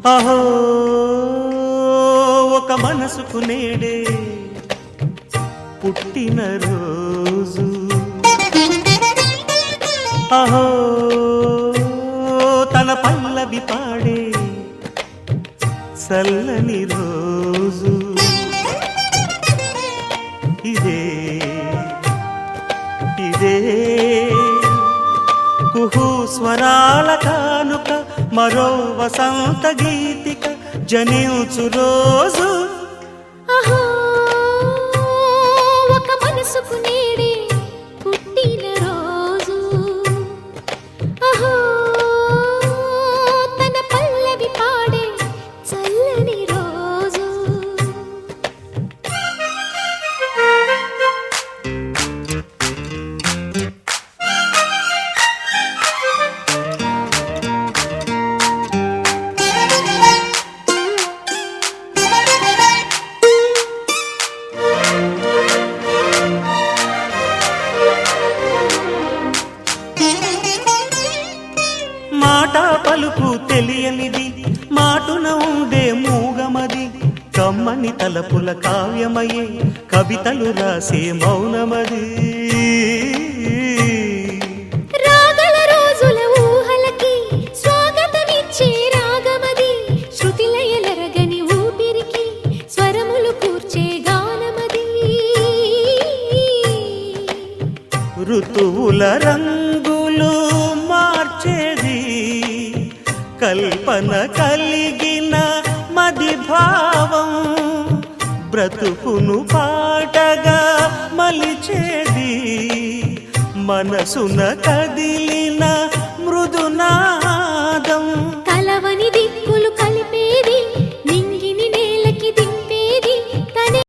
అహో ఒక మనసుకు నేడే పుట్టిన రోజు, అహో తన పల్లవి పాడే చల్లని రోజు. ఇదే ఇదే కుహు స్వరాల కానుక, మరో వసంత గీతిక జనించు రోజు. అహో ఒక మనసుకు నేడే పుట్టిన రోజు, అహో తన పల్లవి పాడే చల్లని రోజు. మాట పలుకు తెలియనిది, మాటున ఉండే మూగమది, కమ్మని తలపుల కావ్యమయే కవితలు రాసే మౌనమది. రాగల రోజుల ఊహలకి స్వాగతమిచ్చే రాగమది, శృతిలయలరగని ఊపిరికి స్వరములు కూర్చే గానమది. ఋతువుల రంగులు మార్చేది, కల్పన కలిగిన మది భావం, బ్రతుకును పాటగా మలిచేది, మనసున కదిలిన మృదునాదం. కలవని దిక్కులు